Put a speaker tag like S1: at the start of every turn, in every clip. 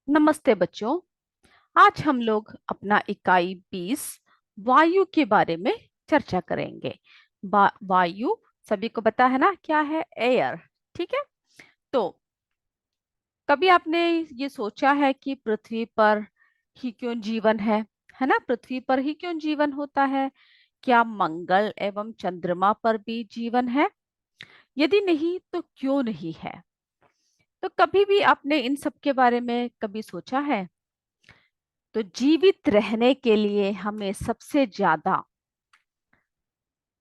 S1: नमस्ते बच्चों। आज हम लोग अपना इकाई 20 वायु के बारे में चर्चा करेंगे। वायु सभी को पता है ना, क्या है? एयर। ठीक है। तो कभी आपने ये सोचा है कि पृथ्वी पर ही क्यों जीवन है ना? पृथ्वी पर ही क्यों जीवन होता है? क्या मंगल एवं चंद्रमा पर भी जीवन है? यदि नहीं तो क्यों नहीं है? तो कभी भी आपने इन सब के बारे में कभी सोचा है? तो जीवित रहने के लिए हमें सबसे ज्यादा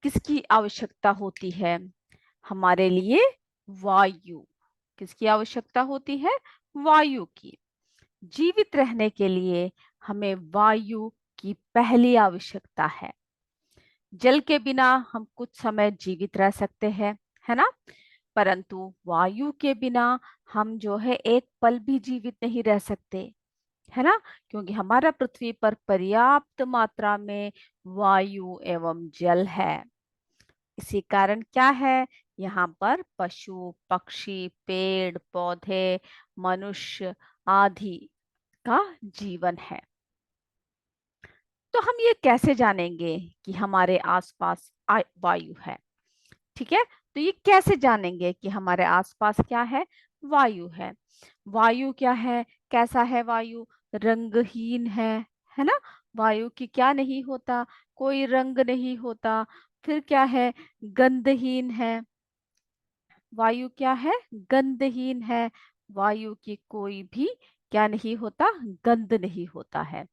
S1: किसकी आवश्यकता होती है? हमारे लिए वायु। किसकी आवश्यकता होती है? वायु की। जीवित रहने के लिए हमें वायु की पहली आवश्यकता है। जल के बिना हम कुछ समय जीवित रह सकते हैं, है ना? परंतु वायु के बिना हम जो है एक पल भी जीवित नहीं रह सकते, है ना? क्योंकि हमारा पृथ्वी पर पर्याप्त मात्रा में वायु एवं जल है। इसी कारण क्या है, यहाँ पर पशु पक्षी पेड़ पौधे मनुष्य आदि का जीवन है। तो हम ये कैसे जानेंगे कि हमारे आसपास वायु है? ठीक है। तो ये कैसे जानेंगे कि हमारे आसपास क्या है? वायु है। वायु क्या है? कैसा है वायु? रंगहीन है ना? वायु की क्या नहीं होता? कोई रंग नहीं होता। फिर क्या है? गंधहीन है। वायु क्या है? गंधहीन है। वायु की कोई भी क्या नहीं होता? गंध नहीं होता है।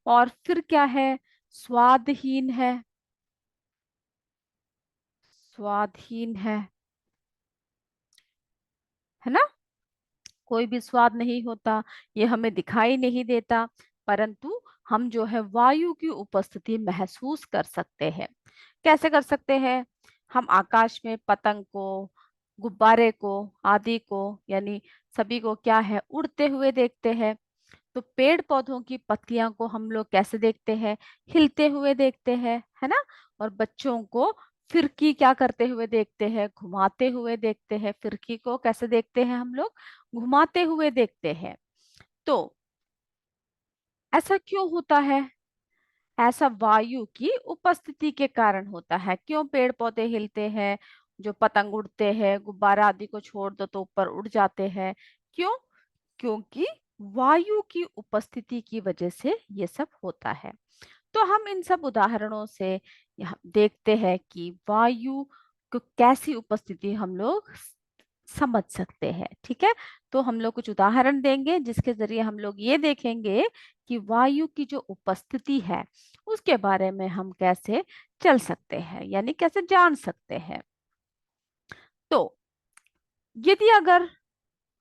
S1: और फिर क्या है? स्वादहीन है। स्वादहीन है ना? कोई भी स्वाद नहीं होता, ये हमें दिखाई नहीं देता, परंतु हम जो है वायु की उपस्थिति महसूस कर सकते हैं। कैसे कर सकते हैं? हम आकाश में पतंग को, गुब्बारे को आदि को, यानी सभी को क्या है, उड़ते हुए देखते हैं। तो पेड़ पौधों की पत्तियां को हम लोग कैसे देखते हैं? हिलते हुए देखते हैं, है ना? और बच्चों को फिरकी क्या करते हुए देखते हैं? घुमाते हुए देखते हैं। फिरकी को कैसे देखते हैं हम लोग? घुमाते हुए देखते हैं। तो ऐसा क्यों होता है? ऐसा वायु की उपस्थिति के कारण होता है। क्यों पेड़ पौधे हिलते हैं? जो पतंग उड़ते हैं, गुब्बारा आदि को छोड़ दो तो ऊपर उड़ जाते हैं। क्यों? क्योंकि वायु की उपस्थिति की वजह से ये सब होता है। तो हम इन सब उदाहरणों से यहाँ देखते हैं कि वायु को कैसी उपस्थिति हम लोग समझ सकते हैं। ठीक है। तो हम लोग कुछ उदाहरण देंगे जिसके जरिए हम लोग ये देखेंगे कि वायु की जो उपस्थिति है उसके बारे में हम कैसे चल सकते हैं, यानी कैसे जान सकते हैं। तो यदि अगर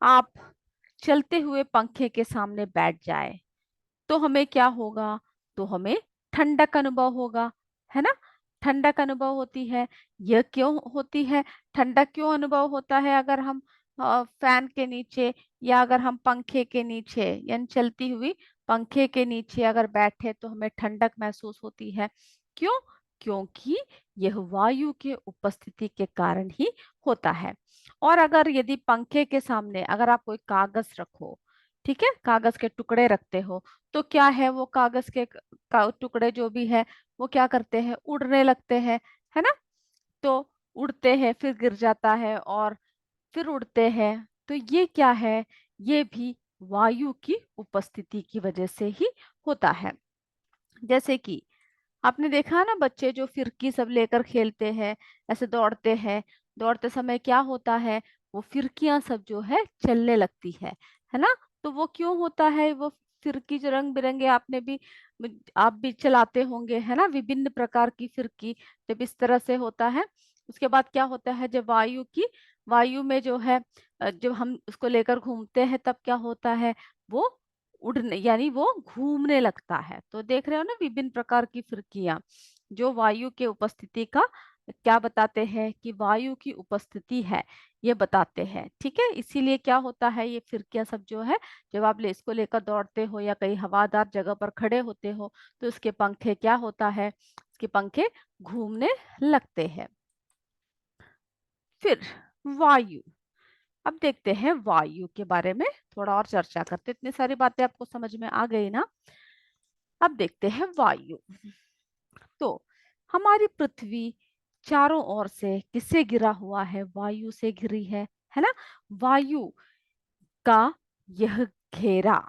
S1: आप चलते हुए पंखे के सामने बैठ जाए तो हमें क्या होगा? तो हमें ठंडक अनुभव होगा, है ना? ठंडक अनुभव होती है। यह क्यों होती है? ठंडक क्यों अनुभव होता है? अगर हम फैन के नीचे या अगर हम पंखे के नीचे, यानी चलती हुई पंखे के नीचे अगर बैठे तो हमें ठंडक महसूस होती है। क्यों? क्योंकि यह वायु के उपस्थिति के कारण ही होता है। और अगर यदि पंखे के सामने अगर आप कोई कागज रखो, ठीक है, कागज के टुकड़े रखते हो, तो क्या है, वो कागज के टुकड़े जो भी है वो क्या करते हैं? उड़ने लगते हैं, है ना? तो उड़ते हैं, फिर गिर जाता है और फिर उड़ते हैं। तो ये क्या है? ये भी वायु की उपस्थिति की वजह से ही होता है। जैसे कि आपने देखा ना, बच्चे जो फिरकी सब लेकर खेलते हैं, ऐसे दौड़ते हैं, दौड़ते समय क्या होता है? वो फिरकियां सब जो है चलने लगती है ना? तो वो क्यों होता है? वो फिरकी जो रंग बिरंगे आपने भी आप भी चलाते होंगे, है ना? विभिन्न प्रकार की फिरकी जब इस तरह से होता है, उसके बाद क्या होता है? जब वायु में जो है जब हम उसको लेकर घूमते हैं तब क्या होता है? वो उड़ने, यानी वो घूमने लगता है। तो देख रहे हो ना, विभिन्न प्रकार की फिरकियां जो वायु के उपस्थिति का क्या बताते हैं? कि वायु की उपस्थिति है, ये बताते हैं। ठीक है। इसीलिए क्या होता है, ये फिरकियां सब जो है, जब आप इसको लेकर दौड़ते हो या कहीं हवादार जगह पर खड़े होते हो तो इसके पंखे क्या होता है? इसके पंखे घूमने लगते हैं। फिर वायु, अब देखते हैं वायु के बारे में थोड़ा और चर्चा करते हैं। इतनी सारी बातें आपको समझ में आ गई ना। अब देखते हैं वायु। तो हमारी पृथ्वी चारों ओर से किससे घिरा हुआ है? वायु से घिरी है ना। वायु का यह घेरा,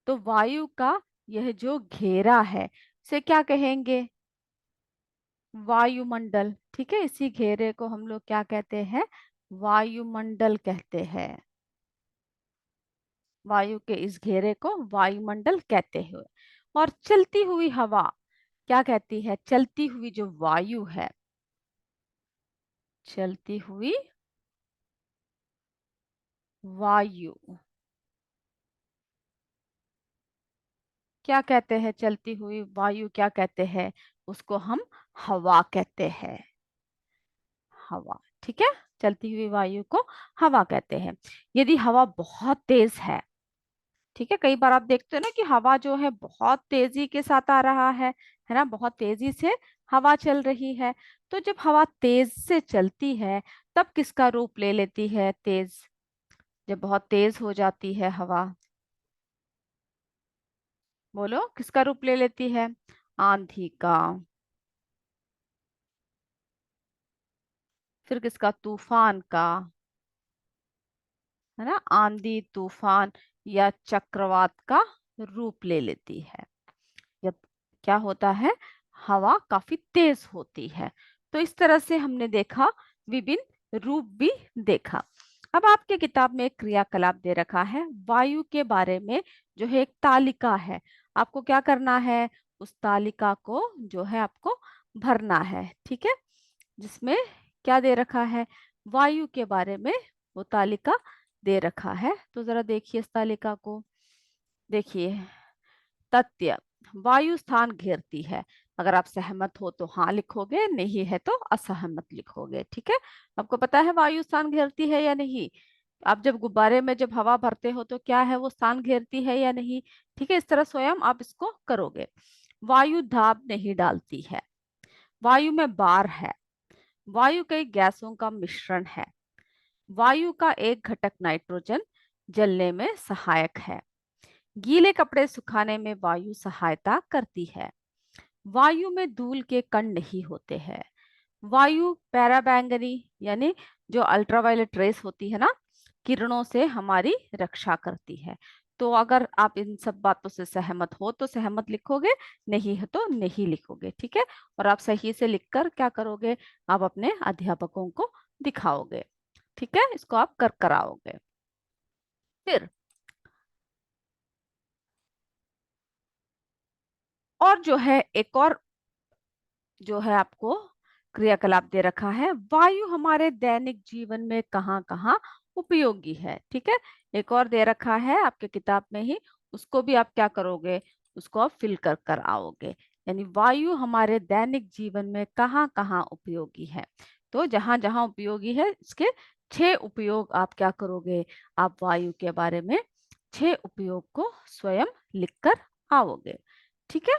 S1: तो वायु का यह जो घेरा है से क्या कहेंगे? वायुमंडल। ठीक है, इसी घेरे को हम लोग क्या कहते हैं? वायुमंडल कहते हैं। वायु के इस घेरे को वायुमंडल कहते हैं। और चलती हुई हवा क्या कहती है? चलती हुई जो वायु है, चलती हुई वायु क्या कहते हैं? चलती हुई वायु क्या कहते हैं? उसको हम हवा कहते हैं। हवा। ठीक है, चलती हुई वायु को हवा कहते हैं। यदि हवा बहुत तेज ठीक है, कई बार आप देखते हो ना कि हवा जो है बहुत तेजी के साथ आ रहा है ना, बहुत तेजी से हवा चल रही है। तो जब हवा तेज से चलती है तब किसका रूप ले लेती है? तेज। जब बहुत तेज हो जाती है हवा, बोलो किसका रूप ले लेती है? आंधी का। फिर किसका? तूफान का। है ना, आंधी तूफान या चक्रवात का रूप ले लेती है जब क्या होता है? हवा काफी तेज होती है। तो इस तरह से हमने देखा, विभिन्न रूप भी देखा। अब आपके किताब में एक क्रियाकलाप दे रखा है वायु के बारे में, जो है एक तालिका है। आपको क्या करना है? उस तालिका को जो है आपको भरना है। ठीक है, जिसमें क्या दे रखा है? वायु के बारे में वो तालिका दे रखा है। तो जरा देखिए इस तालिका को। देखिए, तथ्य: वायु स्थान घेरती है। अगर आप सहमत हो तो हाँ लिखोगे, नहीं है तो असहमत लिखोगे। ठीक है, आपको पता है वायु स्थान घेरती है या नहीं? आप जब गुब्बारे में जब हवा भरते हो तो क्या है, वो स्थान घेरती है या नहीं? ठीक है, इस तरह स्वयं आप इसको करोगे। वायु दाब नहीं डालती है। वायु में बार है। वायु कई गैसों का मिश्रण है। वायु का एक घटक नाइट्रोजन जलने में सहायक है। गीले कपड़े सुखाने में वायु सहायता करती है। वायु में धूल के कण नहीं होते हैं। वायु पैराबैंगनी यानी जो अल्ट्रावायलेट रेस होती है ना, किरणों से हमारी रक्षा करती है। तो अगर आप इन सब बातों से सहमत हो तो सहमत लिखोगे, नहीं है तो नहीं लिखोगे। ठीक है, और आप सही से लिखकर क्या करोगे? आप अपने अध्यापकों को दिखाओगे। ठीक है, इसको आप कर कराओगे। फिर और जो है एक और जो है आपको क्रियाकलाप दे रखा है, वायु हमारे दैनिक जीवन में कहाँ कहाँ उपयोगी है। ठीक है, एक और दे रखा है आपके किताब में ही, उसको भी आप क्या करोगे? उसको आप फिल कर कर आओगे। यानी वायु हमारे दैनिक जीवन में कहाँ कहाँ उपयोगी है। तो जहां जहां उपयोगी है, इसके 6 उपयोग आप क्या करोगे? आप वायु के बारे में 6 उपयोग को स्वयं लिख कर आओगे। ठीक है,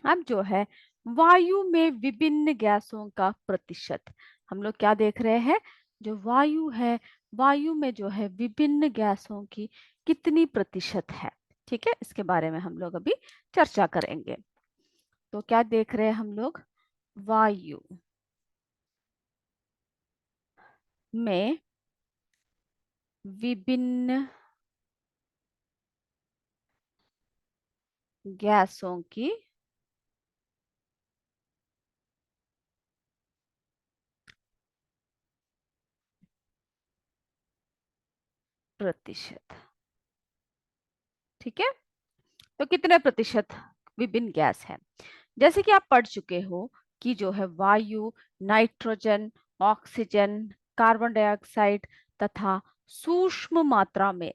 S1: अब जो है वायु में विभिन्न गैसों का प्रतिशत, हम लोग क्या देख रहे हैं? जो वायु है, वायु में जो है विभिन्न गैसों की कितनी प्रतिशत है। ठीक है, इसके बारे में हम लोग अभी चर्चा करेंगे। तो क्या देख रहे हैं हम लोग? वायु में विभिन्न गैसों की प्रतिशत। ठीक है, तो कितने प्रतिशत विभिन्न गैस है? जैसे कि आप पढ़ चुके हो कि जो है वायु नाइट्रोजन, ऑक्सीजन, कार्बन डाइऑक्साइड तथा सूक्ष्म मात्रा में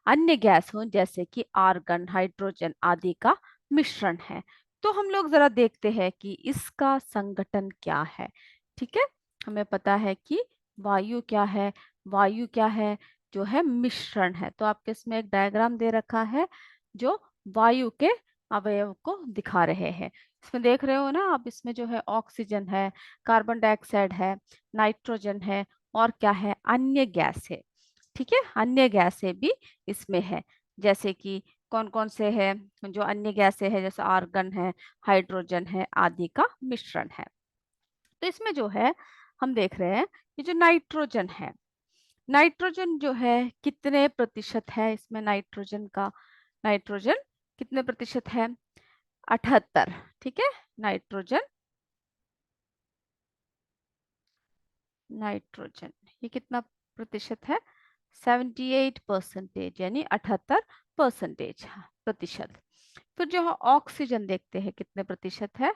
S1: अन्य गैसों जैसे कि आर्गन, हाइड्रोजन आदि का मिश्रण है। तो हम लोग जरा देखते हैं कि इसका संगठन क्या है। ठीक है, हमें पता है कि वायु क्या है? वायु क्या है? जो है मिश्रण है। तो आपके इसमें एक डायग्राम दे रखा है जो वायु के अवयव को दिखा रहे हैं। इसमें देख रहे हो ना आप, इसमें जो है ऑक्सीजन है, कार्बन डाइऑक्साइड है, नाइट्रोजन है, और क्या है, अन्य गैस है। ठीक है, अन्य गैसें भी इसमें है, जैसे कि कौन कौन से हैं जो अन्य गैसें हैं, जैसे आर्गन है, हाइड्रोजन है, आदि का मिश्रण है। तो इसमें जो है हम देख रहे हैं कि जो नाइट्रोजन है, नाइट्रोजन जो है कितने प्रतिशत है इसमें, नाइट्रोजन का, नाइट्रोजन कितने प्रतिशत है, 78। ठीक है, नाइट्रोजन, नाइट्रोजन ये कितना प्रतिशत है, 78%, यानी 78% प्रतिशत। फिर जो है ऑक्सीजन देखते हैं कितने प्रतिशत है,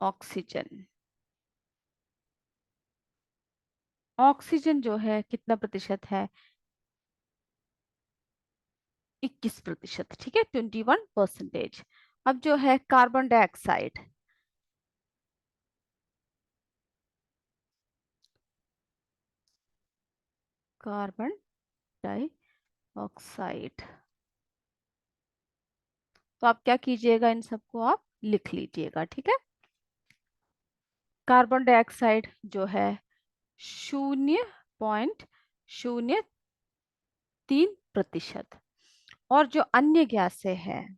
S1: ऑक्सीजन, ऑक्सीजन जो है कितना प्रतिशत है, 21%। ठीक है, 21%। अब जो है कार्बन डाइऑक्साइड, कार्बन डाइऑक्साइड, तो आप क्या कीजिएगा, इन सबको आप लिख लीजिएगा। ठीक है, कार्बन डाइऑक्साइड जो है 0.03%। और जो अन्य गैसें हैं,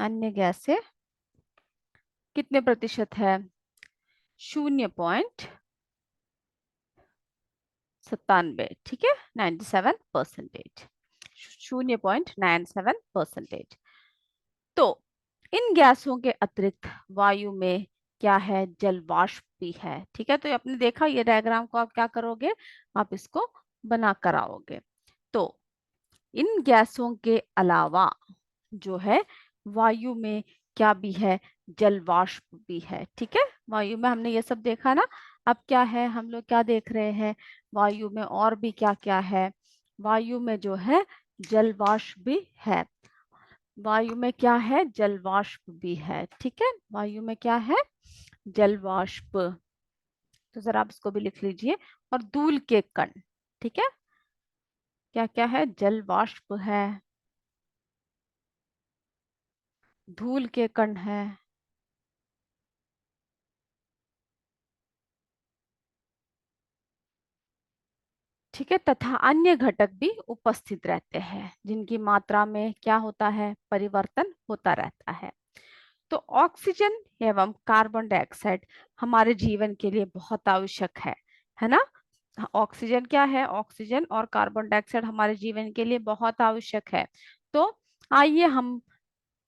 S1: अन्य गैसें कितने प्रतिशत है, 0.97। ठीक है, 97%, 0.97%। तो इन गैसों के अतिरिक्त वायु में क्या है, जल वाष्प भी है। ठीक है, तो ये आपने देखा, ये डायग्राम को आप क्या करोगे, आप इसको बना कर आओगे। तो इन गैसों के अलावा जो है वायु में क्या भी है, जल वाष्प भी है। ठीक है, वायु में हमने ये सब देखा ना। अब क्या है, हम लोग क्या देख रहे हैं, वायु में और भी क्या क्या है, वायु में जो है जल वाष्प भी है, वायु में क्या है, जल वाष्प भी है। ठीक है, वायु में क्या है, जल वाष्प। तो जरा आप इसको भी लिख लीजिए। और धूल के कण, ठीक है, क्या क्या है, जल वाष्प है, धूल के कण है, ठीक है, तथा अन्य घटक भी उपस्थित रहते हैं जिनकी मात्रा में क्या होता है, परिवर्तन होता रहता है। तो ऑक्सीजन एवं कार्बन डाइऑक्साइड हमारे जीवन के लिए बहुत आवश्यक है ना। ऑक्सीजन क्या है, ऑक्सीजन और कार्बन डाइऑक्साइड हमारे जीवन के लिए बहुत आवश्यक है। तो आइए हम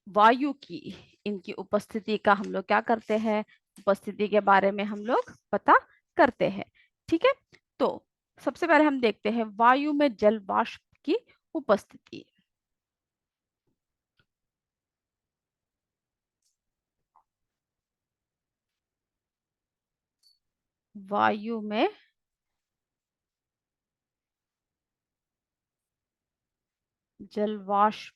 S1: वायु की, इनकी उपस्थिति का हम लोग क्या करते हैं, उपस्थिति के बारे में हम लोग पता करते हैं। ठीक है, तो सबसे पहले हम देखते हैं वायु में जल वाष्प की उपस्थिति। वायु में जल वाष्प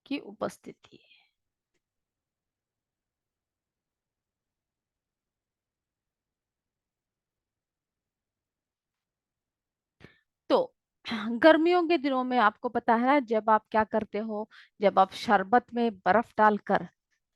S1: की उपस्थिति। तो गर्मियों के दिनों में आपको पता है ना, जब आप क्या करते हो, जब आप शरबत में बर्फ डालकर,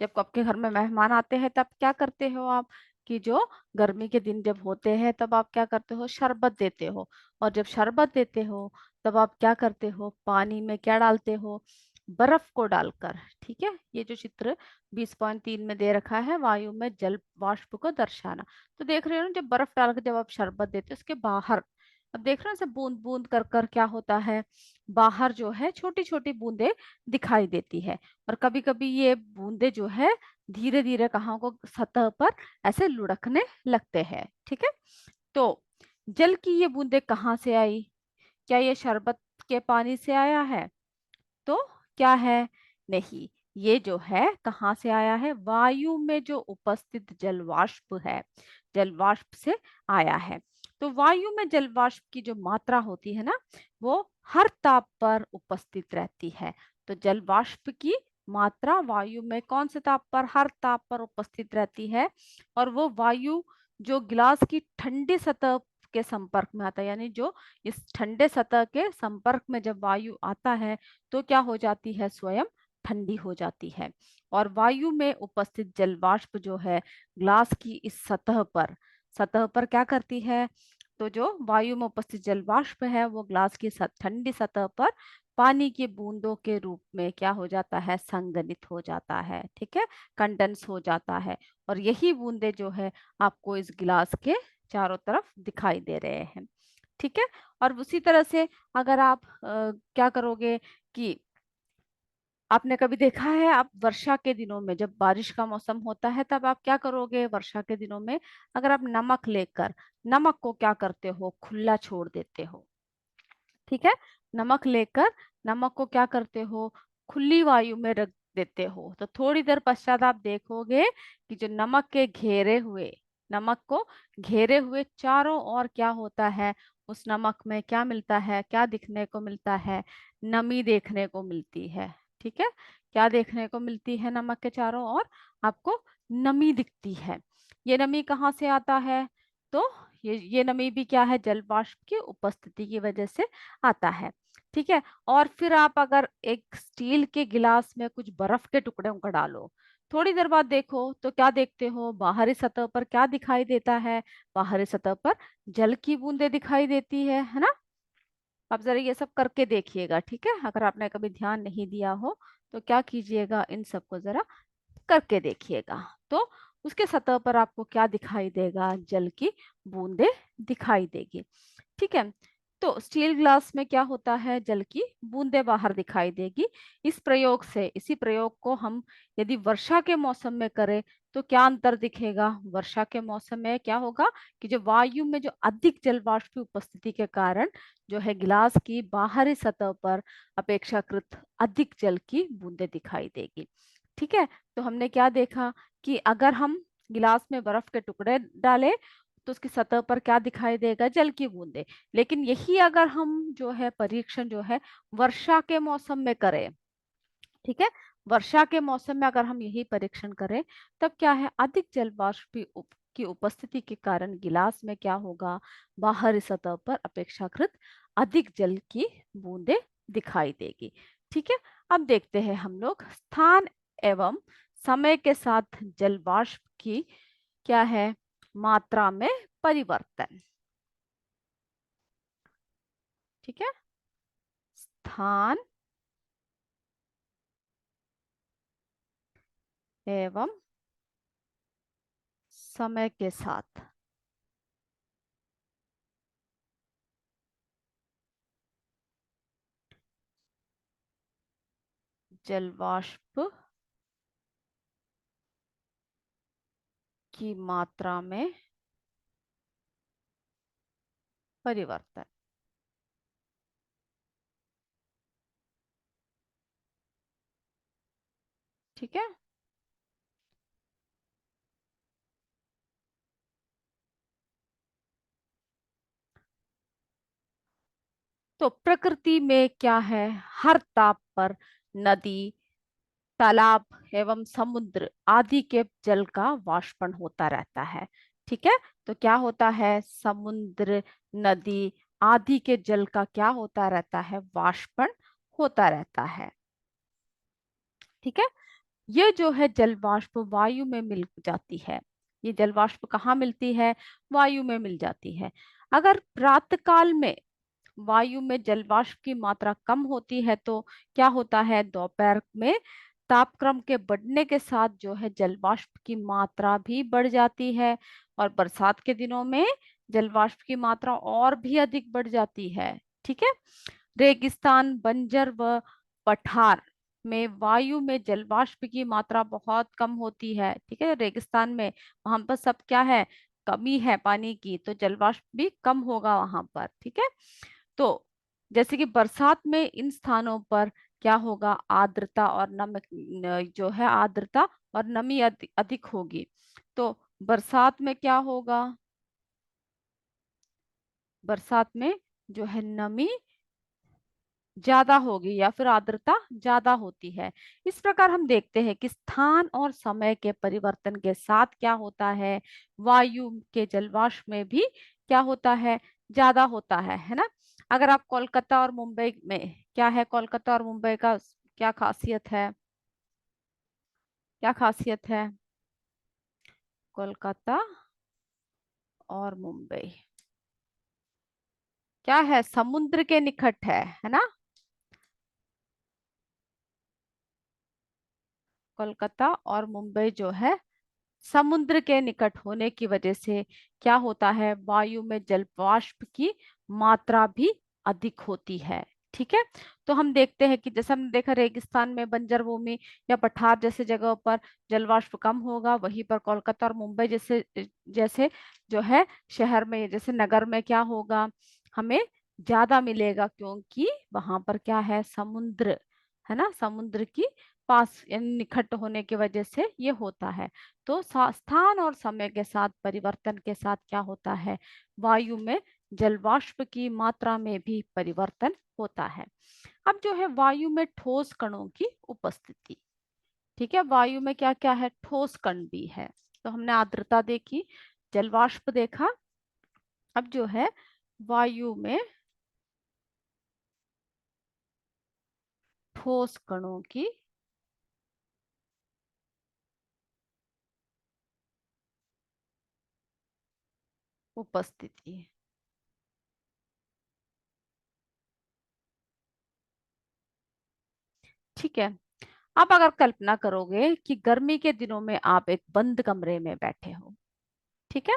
S1: जब आपके घर में मेहमान आते हैं तब क्या करते हो आप, कि जो गर्मी के दिन जब होते हैं तब आप क्या करते हो, शरबत देते हो। और जब शरबत देते हो तब आप क्या करते हो, पानी में क्या डालते हो, बर्फ को डालकर। ठीक है, ये जो चित्र 20.3 में दे रखा है, वायु में जल वाष्प को दर्शाना। तो देख रहे हो ना, जब बर्फ डालकर जब आप शरबत देते हो, उसके बाहर अब देख रहे हैं, सब बूंद बूंद कर कर क्या होता है, बाहर जो है छोटी छोटी बूंदे दिखाई देती है। और कभी कभी ये बूंदे जो है धीरे धीरे कहाँ को, सतह पर ऐसे लुढ़कने लगते हैं। ठीक है, तो जल की ये बूंदे कहाँ से आई, क्या ये शरबत के पानी से आया है, तो क्या है, नहीं, ये जो है कहाँ से आया है, वायु में जो उपस्थित जल वाष्प है, जल वाष्प से आया है। तो वायु में जल वाष्प की जो मात्रा होती है ना, वो हर ताप पर उपस्थित रहती है। तो जल वाष्प की मात्रा वायु में कौन से ताप पर, हर ताप पर उपस्थित रहती है। और वो वायु जो गिलास की ठंडी सतह के संपर्क में आता है, यानी जो इस ठंडे सतह के संपर्क में जब वायु आता है तो क्या हो जाती है, स्वयं ठंडी हो जाती है। और वायु में उपस्थित जल वाष्प जो है ग्लास की इस सतह पर क्या करती है, तो जो वायु में उपस्थित जल वाष्प है वो ग्लास की ठंडी सतह पर पानी की बूंदों के रूप में क्या हो जाता है, संघनित हो जाता है, ठीक है, कंडेंस हो जाता है। और यही बूंदे जो है आपको इस गिलास के चारों तरफ दिखाई दे रहे हैं, ठीक है। और उसी तरह से अगर आप क्या करोगे कि आपने कभी देखा है, आप वर्षा के दिनों में जब बारिश का मौसम होता है तब आप क्या करोगे, वर्षा के दिनों में अगर आप नमक लेकर नमक को क्या करते हो, खुला छोड़ देते हो, ठीक है। नमक लेकर नमक को क्या करते हो, खुली वायु में रख देते हो, तो थोड़ी देर पश्चात आप देखोगे कि जो नमक को घेरे हुए चारों ओर क्या होता है, उस नमक में क्या मिलता है, क्या दिखने को मिलता है, नमी देखने को मिलती है, ठीक है। क्या देखने को मिलती है, नमक के चारों ओर आपको नमी दिखती है। ये नमी कहाँ से आता है, तो ये नमी भी क्या है, जल वाष्प की उपस्थिति की वजह से आता है, ठीक है। और फिर आप अगर एक स्टील के गिलास में कुछ बर्फ के टुकड़ों को डालो, थोड़ी देर बाद देखो तो क्या देखते हो, बाहरी सतह पर क्या दिखाई देता है, बाहरी सतह पर जल की बूंदें दिखाई देती है ना। आप जरा ये सब करके देखिएगा, ठीक है, अगर आपने कभी ध्यान नहीं दिया हो तो क्या कीजिएगा, इन सबको जरा करके देखिएगा। तो उसके सतह पर आपको क्या दिखाई देगा, जल की बूंदें दिखाई देगी, ठीक है। तो स्टील ग्लास में क्या होता है, जल की बूंदें बाहर दिखाई देगी। इसी प्रयोग को हम यदि वर्षा के मौसम में करें तो क्या अंतर दिखेगा, वर्षा के मौसम में क्या होगा कि जो वायु में जो अधिक जल वाष्प की उपस्थिति के कारण जो है गिलास की बाहरी सतह पर अपेक्षाकृत अधिक जल की बूंदें दिखाई देगी, ठीक है। तो हमने क्या देखा कि अगर हम गिलास में बर्फ के टुकड़े डालें तो उसकी सतह पर क्या दिखाई देगा, जल की बूंदे। लेकिन यही अगर हम जो है परीक्षण जो है वर्षा के मौसम में करें, ठीक है, वर्षा के मौसम में अगर हम यही परीक्षण करें तब क्या है, अधिक जल वाष्प की उपस्थिति के कारण गिलास में क्या होगा, बाहरी सतह पर अपेक्षाकृत अधिक जल की बूंदे दिखाई देगी, ठीक है। अब देखते हैं हम लोग स्थान एवं समय के साथ जल वाष्प की क्या है, मात्रा में परिवर्तन, ठीक है। स्थान एवं समय के साथ जल वाष्प की मात्रा में परिवर्तन, ठीक है। तो प्रकृति में क्या है, हर ताप पर नदी, तालाब एवं समुद्र आदि के जल का वाष्पन होता रहता है, ठीक है। तो क्या होता है, समुद्र, नदी आदि के जल का क्या होता रहता है, वाष्पन होता रहता है, ठीक है। ये जो है जल वाष्प वायु में मिल जाती है, ये जल वाष्प कहाँ मिलती है, वायु में मिल जाती है। अगर प्रातः काल में वायु में जल वाष्प की मात्रा कम होती है तो क्या होता है, दोपहर में तापक्रम के बढ़ने के साथ जो है जल वाष्प की मात्रा भी बढ़ जाती है, और बरसात के दिनों में जल वाष्प की मात्रा और भी अधिक बढ़ जाती है, ठीक है। रेगिस्तान, बंजर व पठार में वायु में जल वाष्प की मात्रा बहुत कम होती है, ठीक है। रेगिस्तान में वहां पर सब क्या है, कमी है पानी की, तो जल वाष्प भी कम होगा वहां पर, ठीक है। तो जैसे कि बरसात में इन स्थानों पर क्या होगा, आर्द्रता और जो है आर्द्रता और नमी अधिक होगी। तो बरसात में क्या होगा, बरसात में जो है नमी ज्यादा होगी या फिर आर्द्रता ज्यादा होती है। इस प्रकार हम देखते हैं कि स्थान और समय के परिवर्तन के साथ क्या होता है, वायु के जलवाष्प में भी क्या होता है, ज्यादा होता है ना। अगर आप कोलकाता और मुंबई में, क्या है कोलकाता और मुंबई का, क्या खासियत है, क्या खासियत है कोलकाता और मुंबई? क्या है, समुद्र के निकट है ना। कोलकाता और मुंबई जो है समुद्र के निकट होने की वजह से क्या होता है, वायु में जल वाष्प की मात्रा भी अधिक होती है। ठीक है। तो हम देखते हैं कि जैसे हमने देखा रेगिस्तान में, बंजर भूमि या पठार जैसे जगहों पर जल वाष्प कम होगा, वहीं पर कोलकाता और मुंबई जैसे जैसे जो है शहर में, जैसे नगर में क्या होगा, हमें ज्यादा मिलेगा, क्योंकि वहां पर क्या है, समुद्र है ना, समुद्र की पास यानी निकट होने की वजह से ये होता है। तो स्थान और समय के साथ परिवर्तन के साथ क्या होता है, वायु में जल वाष्प की मात्रा में भी परिवर्तन होता है। अब जो है वायु में ठोस कणों की उपस्थिति। ठीक है, वायु में क्या क्या है, ठोस कण भी है। तो हमने आर्द्रता देखी, जल वाष्प देखा। अब जो है वायु में ठोस कणों की उपस्थिति। ठीक है। आप अगर कल्पना करोगे कि गर्मी के दिनों में आप एक बंद कमरे में बैठे हो, ठीक है,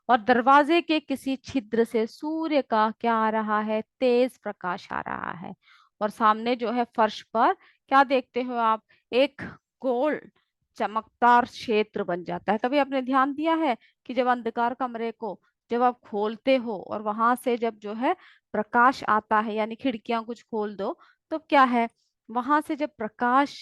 S1: और दरवाजे के किसी छिद्र से सूर्य का क्या आ रहा है, तेज प्रकाश आ रहा है, और सामने जो है फर्श पर क्या देखते हो आप, एक गोल चमकदार क्षेत्र बन जाता है। कभी आपने ध्यान दिया है कि जब अंधकार कमरे को जब आप खोलते हो और वहां से जब जो है प्रकाश आता है, यानी खिड़कियां कुछ खोल दो, तो क्या है, वहां से जब प्रकाश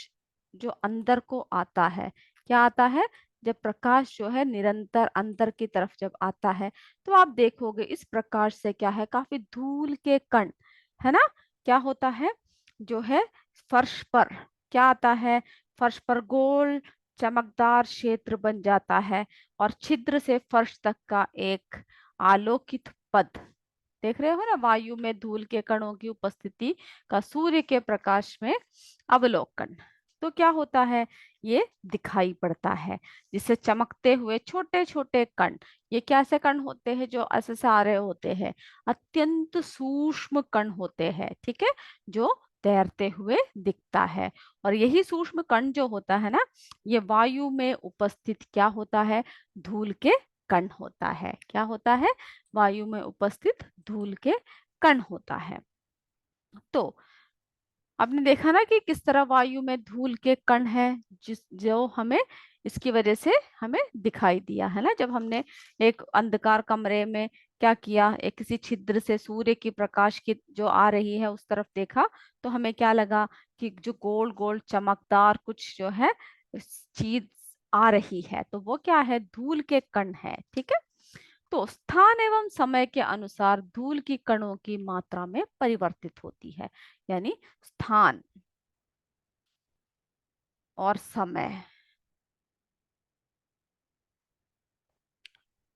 S1: जो अंदर को आता है, क्या आता है, जब प्रकाश जो है निरंतर अंदर की तरफ जब आता है, तो आप देखोगे इस प्रकाश से क्या है, काफी धूल के कण, है ना, क्या होता है, जो है फर्श पर क्या आता है, फर्श पर गोल चमकदार क्षेत्र बन जाता है, और छिद्र से फर्श तक का एक आलोकित पथ। देख रहे हो ना, वायु में धूल के कणों की उपस्थिति का सूर्य के प्रकाश में अवलोकन। तो क्या होता है, ये दिखाई पड़ता है, जिससे चमकते हुए छोटे छोटे कण, ये कैसे कण होते हैं, जो ऐसे सारे होते हैं, अत्यंत सूक्ष्म कण होते हैं। ठीक है, जो तैरते हुए दिखता है। और यही सूक्ष्म कण जो होता है ना, ये वायु में उपस्थित क्या होता है, धूल के कण होता है। क्या होता है, वायु में उपस्थित धूल के कण होता है। तो आपने देखा ना कि किस तरह वायु में धूल के कण है, जिस जो हमें इसकी वजह से हमें दिखाई दिया है ना, जब हमने एक अंधकार कमरे में क्या किया, एक किसी छिद्र से सूर्य की प्रकाश की जो आ रही है उस तरफ देखा, तो हमें क्या लगा कि जो गोल गोल चमकदार कुछ जो है चीज आ रही है, तो वो क्या है, धूल के कण है। ठीक है। तो स्थान एवं समय के अनुसार धूल की कणों की मात्रा में परिवर्तित होती है, यानी स्थान और समय,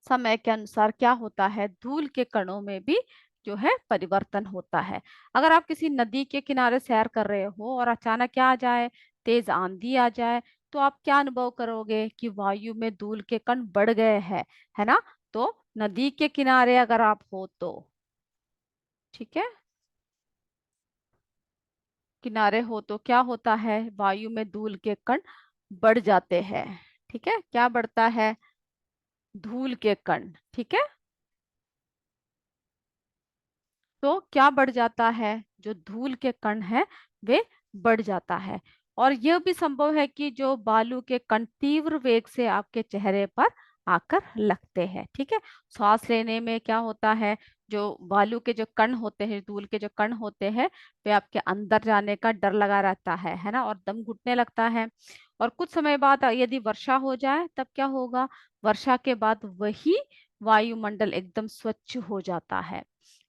S1: समय के अनुसार क्या होता है, धूल के कणों में भी जो है परिवर्तन होता है। अगर आप किसी नदी के किनारे सैर कर रहे हो और अचानक क्या आ जाए, तेज आंधी आ जाए, तो आप क्या अनुभव करोगे कि वायु में धूल के कण बढ़ गए हैं, है ना। तो नदी के किनारे अगर आप हो तो, ठीक है, किनारे हो तो क्या होता है, वायु में धूल के कण बढ़ जाते हैं। ठीक है, क्या बढ़ता है, धूल के कण। ठीक है, तो क्या बढ़ जाता है, जो धूल के कण है वे बढ़ जाता है। और यह भी संभव है कि जो बालू के कण तीव्र वेग से आपके चेहरे पर आकर लगते हैं। ठीक है, सांस लेने में क्या होता है, जो बालू के जो कण होते हैं, धूल के जो कण होते हैं, वे आपके अंदर जाने का डर लगा रहता है ना, और दम घुटने लगता है। और कुछ समय बाद यदि वर्षा हो जाए तब क्या होगा, वर्षा के बाद वही वायुमंडल एकदम स्वच्छ हो जाता है,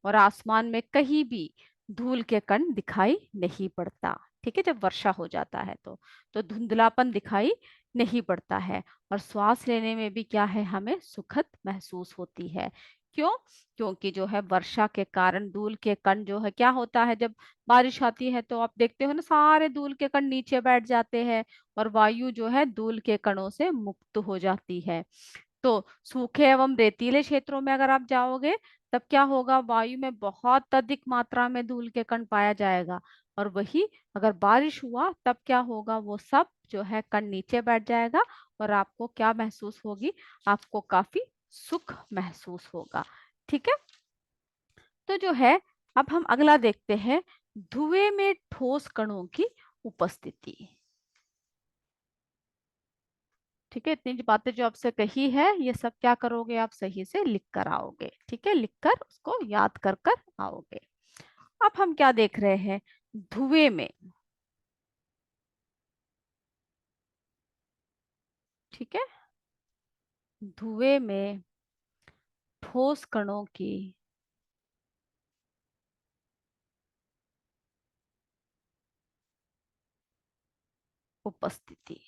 S1: और आसमान में कहीं भी धूल के कण दिखाई नहीं पड़ता। ठीक है, जब वर्षा हो जाता है तो धुंधलापन दिखाई नहीं पड़ता है, और श्वास लेने में भी क्या है, हमें सुखद महसूस होती है, क्यों? क्योंकि जो है वर्षा के कारण धूल के कण जो है, क्या होता है जब बारिश आती है तो आप देखते हो ना, सारे धूल के कण नीचे बैठ जाते हैं और वायु जो है धूल के कणों से मुक्त हो जाती है। तो सूखे एवं रेतीले क्षेत्रों में अगर आप जाओगे, तब क्या होगा, वायु में बहुत अधिक मात्रा में धूल के कण पाया जाएगा। और वही अगर बारिश हुआ तब क्या होगा, वो सब जो है कण नीचे बैठ जाएगा और आपको क्या महसूस होगी, आपको काफी सुख महसूस होगा। ठीक है। तो जो है, अब हम अगला देखते हैं, धुएं में ठोस कणों की उपस्थिति। ठीक है, इतनी जो बातें जो आपसे कही है, ये सब क्या करोगे, आप सही से लिख कर आओगे। ठीक है, लिख कर उसको याद कर कर आओगे। अब हम क्या देख रहे हैं, धुएं में। ठीक है, धुएं में ठोस कणों की उपस्थिति।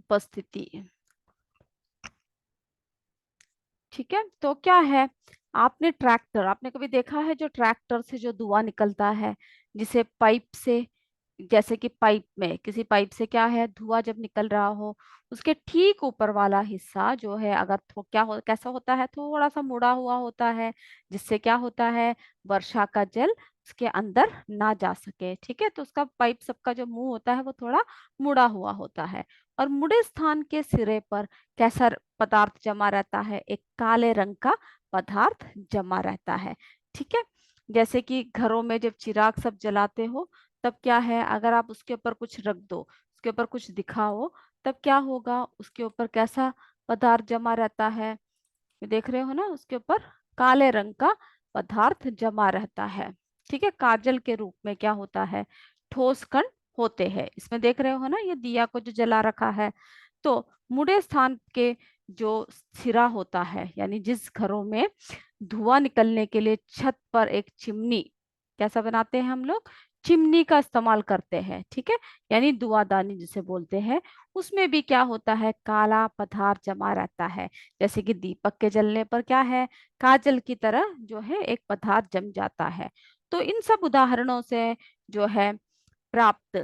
S1: उपस्थिति। ठीक है, तो क्या है, आपने ट्रैक्टर, आपने कभी देखा है जो ट्रैक्टर से जो धुआं निकलता है, जिसे पाइप से, जैसे कि पाइप में, किसी पाइप से क्या है, धुआं जब निकल रहा हो, उसके ठीक ऊपर वाला हिस्सा जो है, अगर क्या हो, कैसा होता है, थोड़ा सा मुड़ा हुआ होता है, जिससे क्या होता है, वर्षा का जल उसके अंदर ना जा सके। ठीक है, तो उसका पाइप सबका जो मुंह होता है वो थोड़ा मुड़ा हुआ होता है। और मुड़े स्थान के सिरे पर कैसा पदार्थ जमा रहता है, एक काले रंग का पदार्थ जमा रहता है। ठीक है, जैसे कि घरों में जब चिराग सब जलाते हो, तब क्या है, अगर आप उसके ऊपर कुछ रख दो, उसके ऊपर कुछ दिखाओ, तब क्या होगा, उसके ऊपर कैसा पदार्थ जमा रहता है, ये देख रहे हो ना, उसके ऊपर काले रंग का पदार्थ जमा रहता है। ठीक है, काजल के रूप में क्या होता है, ठोस कण होते हैं। इसमें देख रहे हो ना, ये दिया को जो जला रखा है। तो मुड़े स्थान के जो सिरा होता है, यानी जिस घरों में धुआं निकलने के लिए छत पर एक चिमनी, कैसा बनाते हैं हम लोग, चिमनी का इस्तेमाल करते हैं। ठीक है, यानी धुआंदानी जिसे बोलते हैं, उसमें भी क्या होता है, काला पदार्थ जमा रहता है। जैसे कि दीपक के जलने पर क्या है, काजल की तरह जो है एक पदार्थ जम जाता है। तो इन सब उदाहरणों से जो है प्राप्त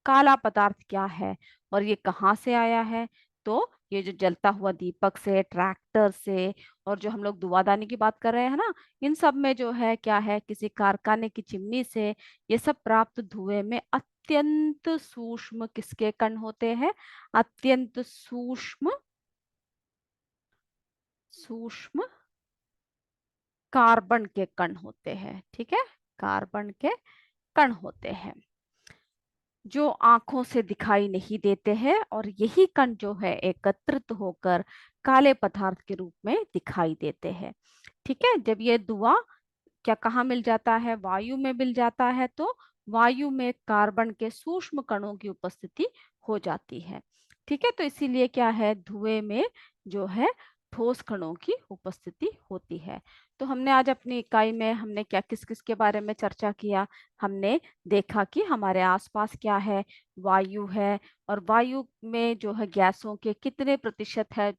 S1: काला पदार्थ क्या है और ये कहाँ से आया है, तो ये जो जलता हुआ दीपक से, ट्रैक्टर से, और जो हम लोग धुआंदानी की बात कर रहे हैं ना, इन सब में जो है क्या है, किसी कारखाने की चिमनी से ये सब प्राप्त धुएं में अत्यंत सूक्ष्म किसके कण होते हैं, अत्यंत सूक्ष्म, सूक्ष्म कार्बन के कण होते हैं। ठीक है, कार्बन के कण होते हैं, जो आंखों से दिखाई नहीं देते हैं, और यही कण जो है एकत्रित होकर काले पदार्थ के रूप में दिखाई देते हैं। ठीक है, जब ये धुआं क्या कहाँ मिल जाता है, वायु में मिल जाता है, तो वायु में कार्बन के सूक्ष्म कणों की उपस्थिति हो जाती है। ठीक है, तो इसीलिए क्या है, धुएं में जो है ठोस कणों की उपस्थिति होती है। तो हमने आज अपनी इकाई में हमने क्या किस किस के बारे में चर्चा किया, हमने देखा कि हमारे आसपास क्या है, वायु है, और वायु में जो है गैसों के कितने प्रतिशत है।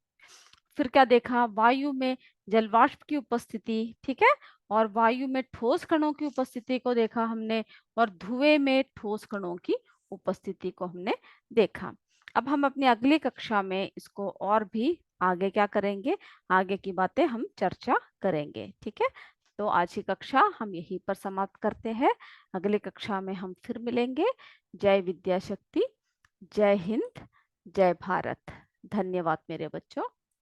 S1: फिर क्या देखा, वायु में जलवाष्प की उपस्थिति। ठीक है, और वायु में ठोस कणों की उपस्थिति को देखा हमने, और धुएं में ठोस कणों की उपस्थिति को हमने देखा। अब हम अपनी अगली कक्षा में इसको और भी आगे क्या करेंगे, आगे की बातें हम चर्चा करेंगे। ठीक है, तो आज की कक्षा हम यहीं पर समाप्त करते हैं। अगली कक्षा में हम फिर मिलेंगे। जय विद्या शक्ति, जय हिंद, जय भारत। धन्यवाद मेरे बच्चों।